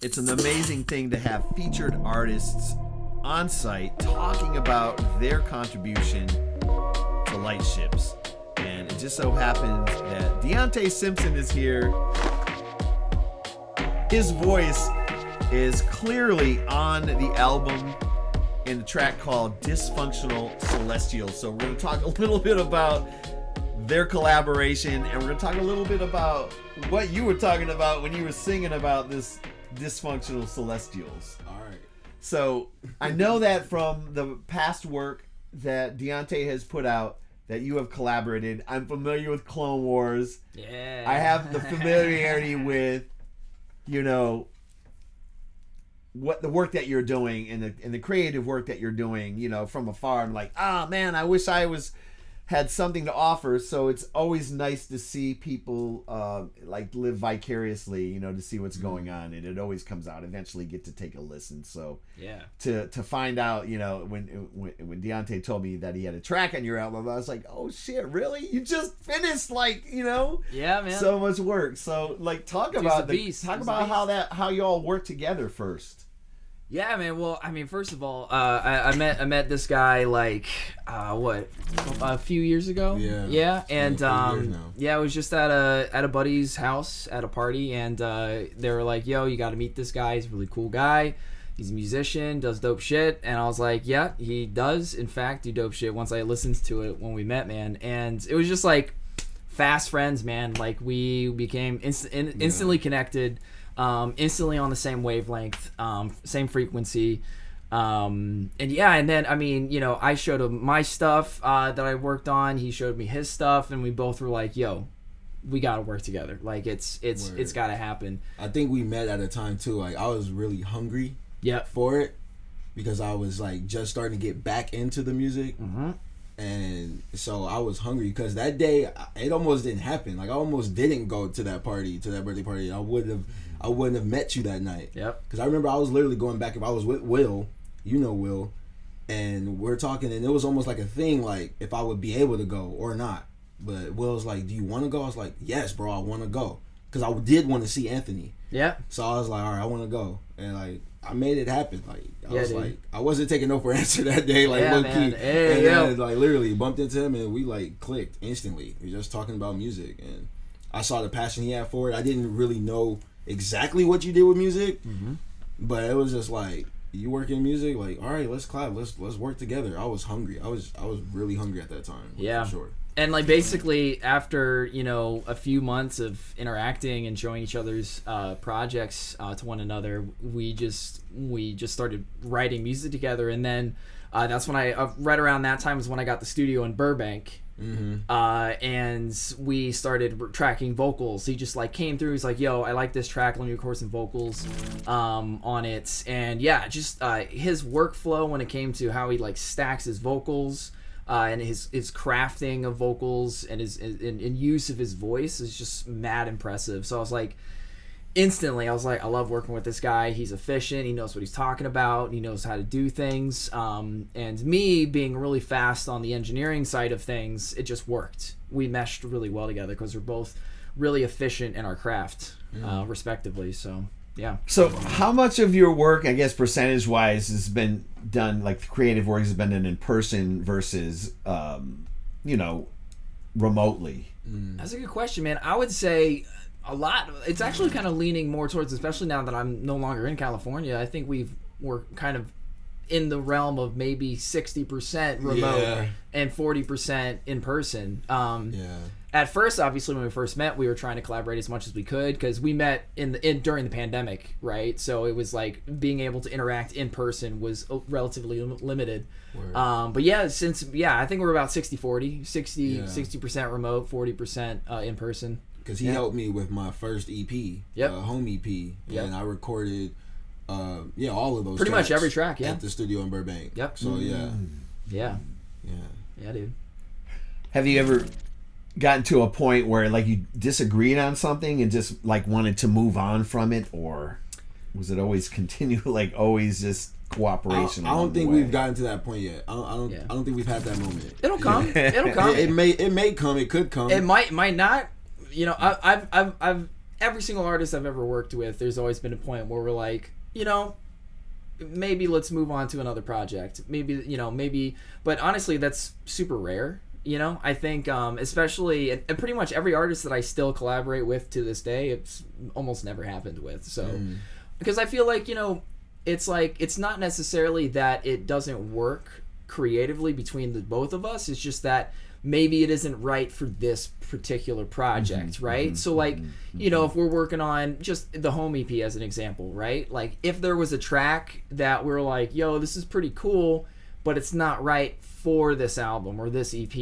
It's an amazing thing to have featured artists on site talking about their contribution to Lightships. And it just so happens that Deontay Simpson is here. His voice is clearly on the album in the track called Dysfunctional Celestial. So we're going to talk a little bit about their collaboration, and we're going to talk a little bit about what you were talking about when you were singing about this Dysfunctional Celestials. All right. So I know that from the past work that Deontay has put out that you have collaborated. I'm familiar with Clone Wars. Yeah. I have the familiarity with, you know, what the work that you're doing and the creative work that you're doing, you know, from afar. I'm like, man, I wish I had something to offer. So it's always nice to see people like live vicariously, you know, to see what's going on, and it always comes out. Eventually, get to take a listen. So yeah, to find out, you know, when Deontay told me that he had a track on your album, I was like, oh shit, really? You just finished, like, you know, yeah, man, so much work. So like, talk about how you all work together first. Yeah, man. Well, I mean, first of all, I met this guy like a few years ago. Yeah, and I was just at a buddy's house at a party, and they were like, "Yo, you got to meet this guy. He's a really cool guy. He's a musician, does dope shit." And I was like, "Yeah, he does, in fact, do dope shit." Once I listened to it when we met, man, and it was just like fast friends, man. Like we became instantly connected. Instantly on the same wavelength, same frequency, and then I mean, you know, I showed him my stuff that I worked on. He showed me his stuff, and we both were like, "Yo, we gotta work together. Like it's gotta happen." I think we met at a time too. Like I was really hungry, for it, because I was like just starting to get back into the music. Mm-hmm. And so I was hungry because that day it almost didn't happen. Like I almost didn't go to that birthday party. I wouldn't have met you that night. Yep. Because I remember I was literally going back. If I was with Will, you know Will, and we're talking, and it was almost like a thing, like if I would be able to go or not. But Will was like, "Do you want to go?" I was like, "Yes, bro, I want to go," because I did want to see Anthony. Yeah. So I was like, "All right, I want to go," and like I made it happen. Like I was dude. like, I wasn't taking no for answer that day. Like Yeah, low man. key, Hey, and yo. then like literally bumped into him, and we like clicked instantly. We were just talking about music, and I saw the passion he had for it. I didn't really know exactly what you did with music, but it was just like, you work in music, like, all right, let's collab, let's work together. I was hungry. I was really hungry at that time. Yeah, for sure. And like basically after, you know, a few months of interacting and showing each other's projects to one another, we just started writing music together. And then that's when right around that time is when I got the studio in Burbank. And we started tracking vocals. He just like came through. He's like, "Yo, I like this track. Let me record some vocals on it." And yeah, just his workflow when it came to how he like stacks his vocals and his crafting of vocals and his use of his voice is just mad impressive. So I was like, instantly, I was like, I love working with this guy. He's efficient. He knows what he's talking about. He knows how to do things. And me being really fast on the engineering side of things, it just worked. We meshed really well together because we're both really efficient in our craft, respectively. So, yeah. So how much of your work, I guess, percentage-wise, has been done, like the creative work has been done in person versus, you know, remotely? That's a good question, man. I would say a lot. It's actually kind of leaning more towards, especially now that I'm no longer in California, I think we're kind of in the realm of maybe 60% remote and 40% in person. At first, obviously, when we first met, we were trying to collaborate as much as we could because we met during the pandemic, right? So it was like being able to interact in person was relatively limited. But yeah, I think we're about 60-40, 60% remote, 40% in person. Because he helped me with my first EP, home EP, and I recorded, all of those. Pretty much every track, at the studio in Burbank. Yep. So yeah, dude. Have you ever gotten to a point where like you disagreed on something and just like wanted to move on from it, or was it always continue, like always just cooperation? I don't think we've gotten to that point yet. I don't think we've had that moment. It'll come. It'll come. It may come. It could come. It might not. You know, I've every single artist I've ever worked with, there's always been a point where we're like, maybe let's move on to another project. Maybe, but honestly, that's super rare. I think, especially, and pretty much every artist that I still collaborate with to this day, it's almost never happened with. So, because I feel like, it's like, it's not necessarily that it doesn't work creatively between the both of us. It's just that maybe it isn't right for this particular project, right? So like, if we're working on just the home EP as an example, right? Like if there was a track that we're like, yo, this is pretty cool, but it's not right for this album or this EP,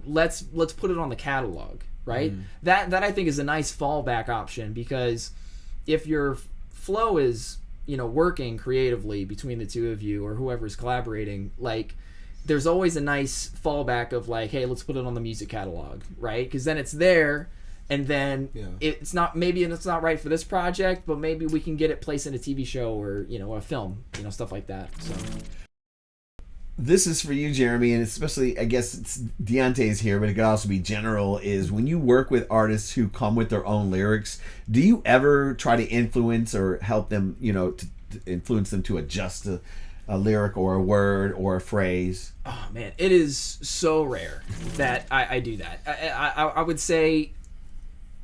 let's put it on the catalog, right? That I think is a nice fallback option, because if your flow is, working creatively between the two of you or whoever's collaborating, like there's always a nice fallback of like, hey, let's put it on the music catalog, right? Because then it's there, and then it's not right for this project, but maybe we can get it placed in a TV show or a film, stuff like that. So this is for you, Jeremy, and especially, I guess it's Deontay's here, but it could also be general, is when you work with artists who come with their own lyrics, do you ever try to influence or help them, to influence them to adjust a lyric or a word or a phrase? Oh man, it is so rare that I do that. I would say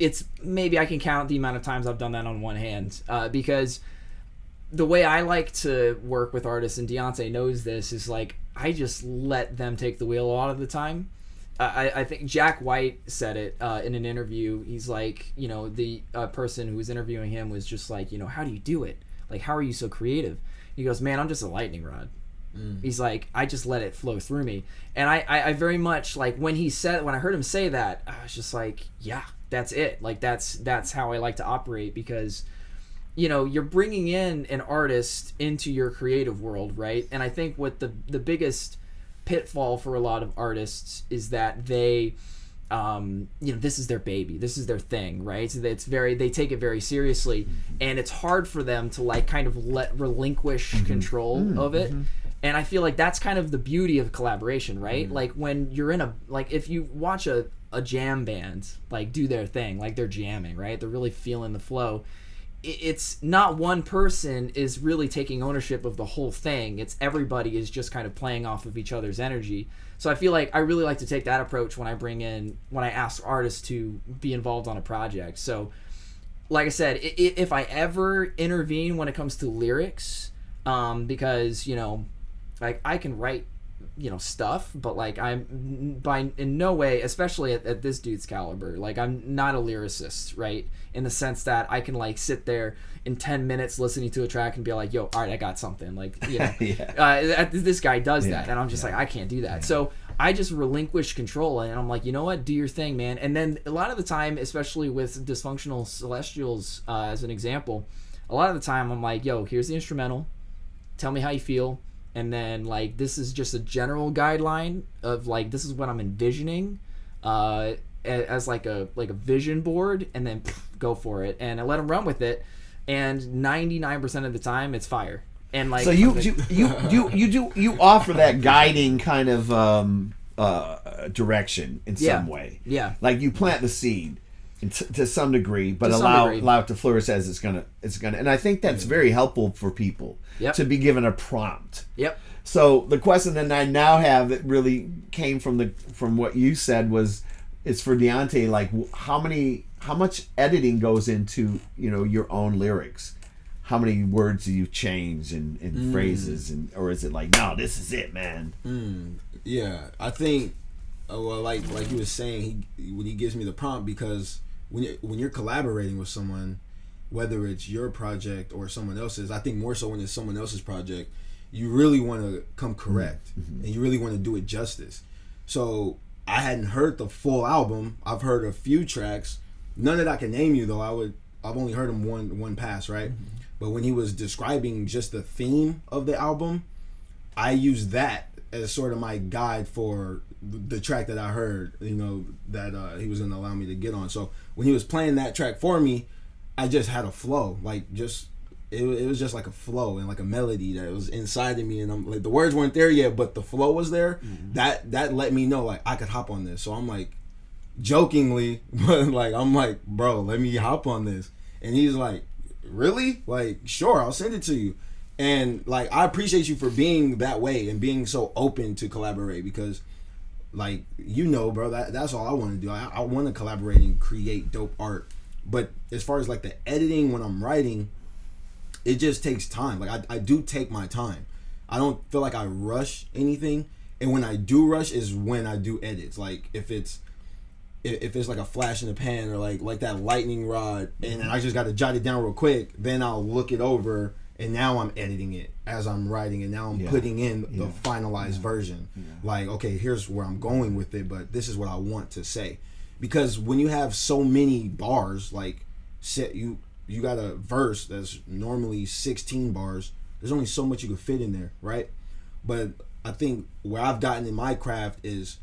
it's, maybe I can count the amount of times I've done that on one hand, because the way I like to work with artists, and Deontay knows this, is like I just let them take the wheel a lot of the time. I think Jack White said it in an interview. He's like, the person who was interviewing him was just like, how do you do it? Like, how are you so creative? He goes, man, I'm just a lightning rod. He's like, I just let it flow through me. And I very much, like, when I heard him say that, I was just like, yeah, that's it. Like, that's how I like to operate, because you're bringing in an artist into your creative world, right? And I think what the biggest pitfall for a lot of artists is that they this is their baby, this is their thing, right? So they take it very seriously, and it's hard for them to like kind of relinquish control of it. And I feel like that's kind of the beauty of collaboration, right? Like when you're in if you watch a jam band like do their thing, like they're jamming, right? They're really feeling the flow. It's not one person is really taking ownership of the whole thing. It's everybody is just kind of playing off of each other's energy. So I feel like I really like to take that approach when I ask artists to be involved on a project. So like I said, if I ever intervene when it comes to lyrics, because like I can write stuff, but like I'm in no way, especially at this dude's caliber, like I'm not a lyricist, right? In the sense that I can like sit there in 10 minutes listening to a track and be like, yo, all right, I got something, like, this guy does that, and I'm just like, I can't do that. So I just relinquish control, and I'm like, you know what, do your thing, man. And then a lot of the time, especially with Dysfunctional Celestials as an example, a lot of the time I'm like, yo, here's the instrumental, tell me how you feel. And then like this is just a general guideline of like this is what I'm envisioning as like a vision board, and then go for it, and I let them run with it, and 99% of the time it's fire. And like, so you offer that guiding kind of direction in some way, like you plant the seed to some degree, but allow it to flourish as it's gonna, and I think that's very helpful for people to be given a prompt. So the question that I now have that really came from what you said is for Deontay, like how much editing goes into your own lyrics? How many words do you change and phrases, or is it like, no, this is it, man? Yeah, I think like he was saying, when he gives me the prompt, because when you're collaborating with someone, whether it's your project or someone else's, I think more so when it's someone else's project, you really want to come correct, and you really want to do it justice. So I hadn't heard the full album. I've heard a few tracks, none that I can name you though. I've only heard them one pass, right? But when he was describing just the theme of the album, I used that as sort of my guide for the track that I heard, that he was going to allow me to get on. So when he was playing that track for me, I just had a flow, like just it was just like a flow and like a melody that was inside of me, and I'm like, the words weren't there yet, but the flow was there. That let me know like I could hop on this. So I'm like, jokingly, but like I'm like, bro, let me hop on this, and he's like, really? Like, sure, I'll send it to you. And like, I appreciate you for being that way and being so open to collaborate, because like, you know, bro, that's all I want to do. I want to collaborate and create dope art. But as far as like the editing when I'm writing, it just takes time. Like I do take my time. I don't feel like I rush anything. And when I do rush is when I do edits. Like if it's like a flash in the pan, or like that lightning rod, and I just got to jot it down real quick, then I'll look it over, and now I'm editing it as I'm writing, and now I'm putting in the finalized version. Like, okay, here's where I'm going with it, but this is what I want to say. Because when you have so many bars, like you got a verse that's normally 16 bars, there's only so much you can fit in there, right? But I think where I've gotten in my craft is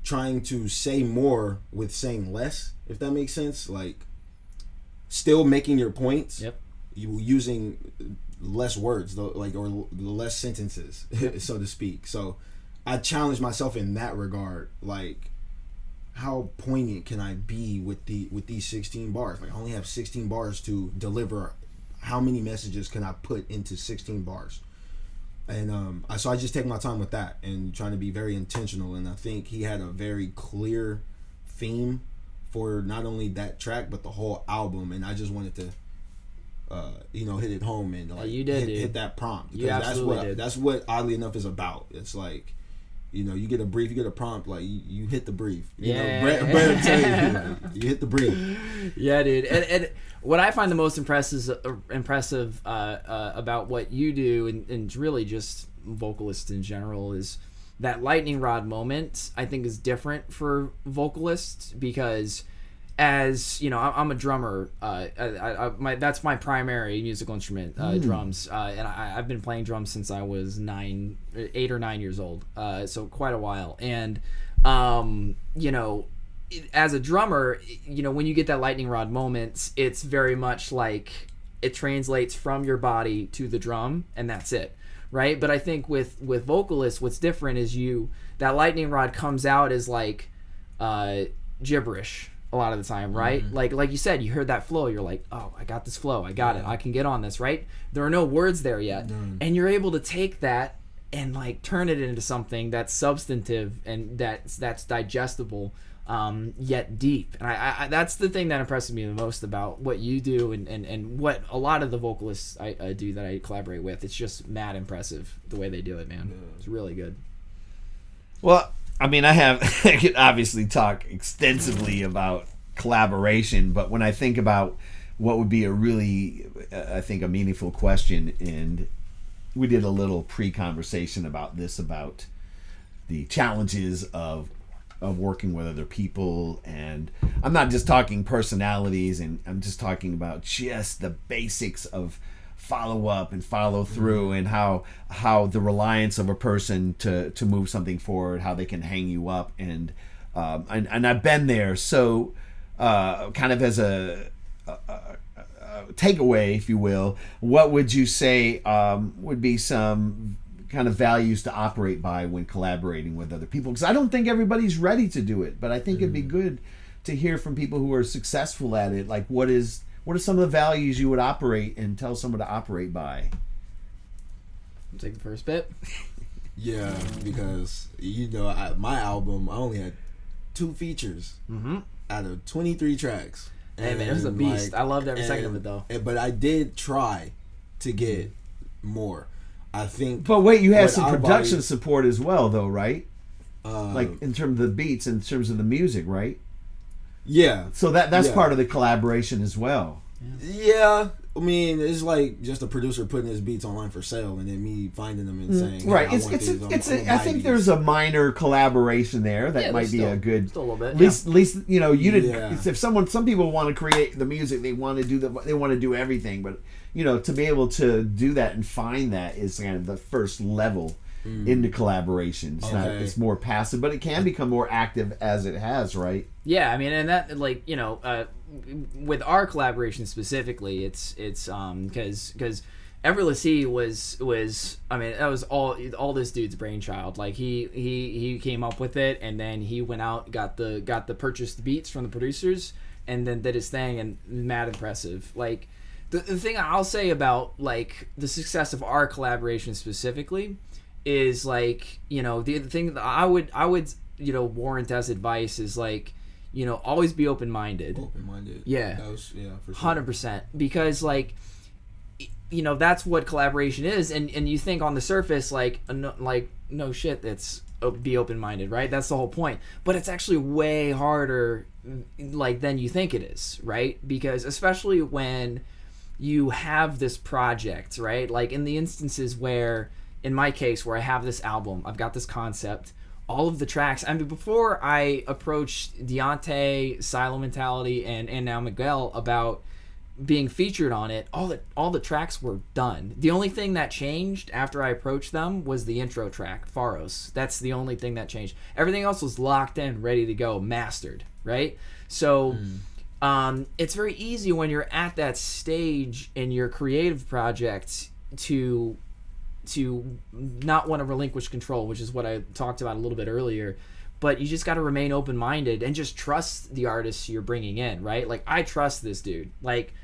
trying to say more with saying less, if that makes sense. Like, still making your points. Yep. You using less words, though, like, or less sentences, so to speak. So I challenge myself in that regard. Like, how poignant can I be with these 16 bars? Like, I only have 16 bars to deliver. How many messages can I put into 16 bars? And so I just take my time with that and trying to be very intentional. And I think he had a very clear theme for not only that track but the whole album. And I just wanted to, hit it home and like hit that prompt. You absolutely did. That's what oddly enough is about. It's like, you get a brief, you get a prompt, like you hit the brief. Brad will tell you, you hit the brief. Yeah, dude. And what I find the most impressive about what you do, and really just vocalists in general, is that lightning rod moment. I think is different for vocalists because, as you know, I'm a drummer. That's my primary musical instrument, drums. And I've been playing drums since I was 8 or 9 years old. So quite a while. And as a drummer, when you get that lightning rod moment, it's very much like it translates from your body to the drum, and that's it, right? But I think with vocalists, what's different is that lightning rod comes out as like gibberish a lot of the time, right? Mm-hmm. Like you said, you heard that flow, you're like, oh, I got this flow, I got it, I can get on this, right? There are no words there yet, and you're able to take that and like turn it into something that's substantive and that's digestible. Yet deep, and I that's the thing that impresses me the most about what you do and what a lot of the vocalists I do that I collaborate with. It's just mad impressive the way they do it, man. It's really good. Well, I mean, I could obviously talk extensively about collaboration, but when I think about what would be a really, I think, a meaningful question, and we did a little pre-conversation about this, about the challenges of working with other people, and I'm not just talking personalities, and I'm just talking about just the basics of follow up and follow through, and how the reliance of a person to move something forward, how they can hang you up, and I've been there. So kind of as a takeaway, if you will, what would you say would be some kind of values to operate by when collaborating with other people? Because I don't think everybody's ready to do it, but I think it'd be good to hear from people who are successful at it. Like, what are some of the values you would operate and tell someone to operate by? I'll take the first bit. Yeah, because my album, I only had 2 features out of 23 tracks. Hey man, it was a beast. I loved every second of it though. But I did try to get more. I think. But wait, you had some production support as well, though, right? Like in terms of the beats, in terms of the music, right? Yeah. So that's part of the collaboration as well. Yeah. I mean, it's like just a producer putting his beats online for sale, and then me finding them and saying, right. Hey, I think there's a minor collaboration there that might be a good. Still a little bit. At least you didn't. If some people want to create the music, they want to do everything, but to be able to do that and find that is kind of the first level into collaboration. It's more passive, but it can become more active as it has, right? Yeah, I mean, and that with our collaboration specifically, it's because Effortless He was I mean, that was all this dude's brainchild. Like he came up with it, and then he went out, got the purchased beats from the producers, and then did his thing, and mad impressive. Like the thing I'll say about like the success of our collaboration specifically is like, you know, the thing that I would you know, warrant as advice is like, you know, always be open-minded. Yeah. That was, for sure. 100%. Because like, you know, that's what collaboration is, and you think on the surface like no shit, it's be open-minded, right? That's the whole point. But it's actually way harder like than you think it is, right? Because especially when you have this project, right? Like in the instances where, in my case, where I have this album, I've got this concept, all of the tracks. I mean, before I approached Deontay, Silo Mentality, and now Miguel about being featured on it, all the tracks were done. The only thing that changed after I approached them was the intro track, Pharos. That's the only thing that changed. Everything else was locked in, ready to go, mastered, right? So it's very easy when you're at that stage in your creative project to not want to relinquish control, which is what I talked about a little bit earlier. But you just got to remain open-minded and just trust the artists you're bringing in, right? Like, I trust this dude. Like,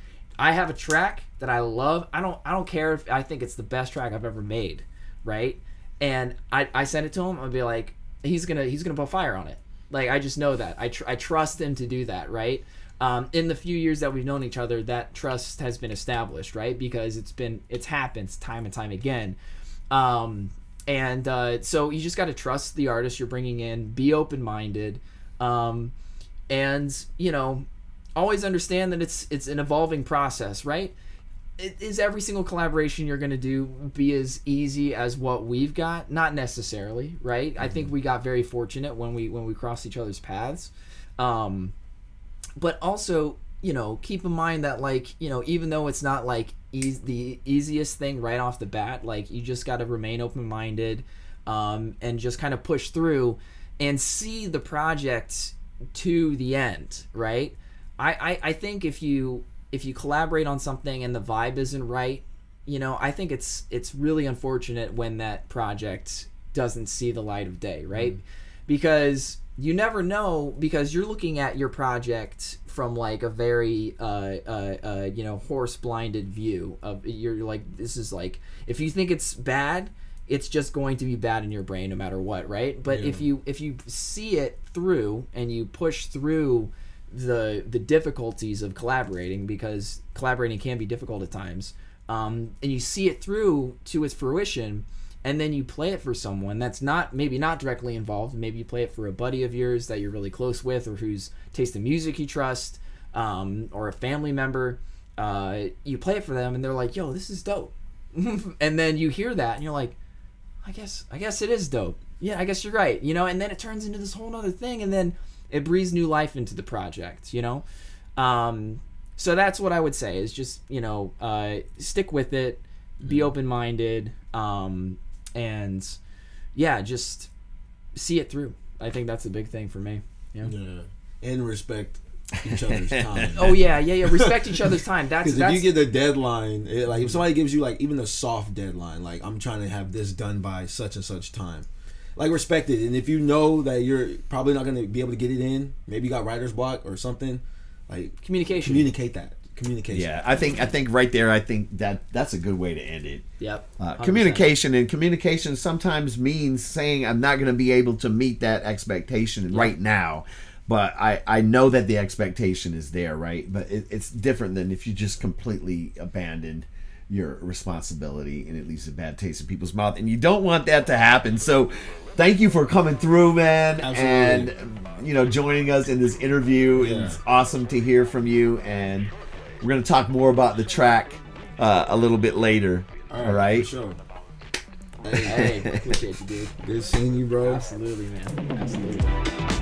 I have a track that I love. I don't care if I think it's the best track I've ever made, right? And I send it to him. I'll be like, he's gonna put fire on it. Like, I just know that. I trust him to do that, right? In the few years that we've known each other, that trust has been established, right? Because it's happened time and time again. So you just got to trust the artist you're bringing in, be open-minded, and, you know, always understand that it's an evolving process, right? Is every single collaboration you're going to do be as easy as what we've got? Not necessarily, right? I think we got very fortunate when we crossed each other's paths. But also, you know, keep in mind that, like, you know, even though it's not like the easiest thing right off the bat, like, you just got to remain open-minded, and just kind of push through and see the project to the end, right? I think if you collaborate on something and the vibe isn't right, you know, I think it's really unfortunate when that project doesn't see the light of day, right? Because you never know, because you're looking at your project from like a very you know, horse blinded view of, you're like, this is like, if you think it's bad, it's just going to be bad in your brain no matter what, right? But if you see it through and you push through the difficulties of collaborating, because collaborating can be difficult at times, and you see it through to its fruition, and then you play it for someone that's maybe not directly involved. Maybe you play it for a buddy of yours that you're really close with, or whose taste in music you trust, or a family member. You play it for them, and they're like, "Yo, this is dope," and then you hear that, and you're like, I guess it is dope. Yeah, I guess you're right. You know, and then it turns into this whole other thing, and then it breathes new life into the project, you know? So that's what I would say, is just, you know, stick with it, be open-minded, and yeah, just see it through. I think that's a big thing for me. Yeah. And respect each other's time. Oh yeah. Respect each other's time. That's if you get a deadline, like if somebody gives you like even a soft deadline, like I'm trying to have this done by such and such time, like respect it. And if you know that you're probably not going to be able to get it in, maybe you got writer's block or something, like communicate that. Communication. Yeah, I think right there, I think that's a good way to end it. Yep. Communication sometimes means saying I'm not going to be able to meet that expectation right now, but I know that the expectation is there, right? But it's different than if you just completely abandoned your responsibility and it leaves a bad taste in people's mouth, and you don't want that to happen. So thank you for coming through, man. Absolutely. And you know, joining us in this interview. Yeah. It's awesome to hear from you, and we're going to talk more about the track a little bit later. All right? For sure. Hey, appreciate you, dude. Good seeing you, bro. Absolutely, man. Absolutely.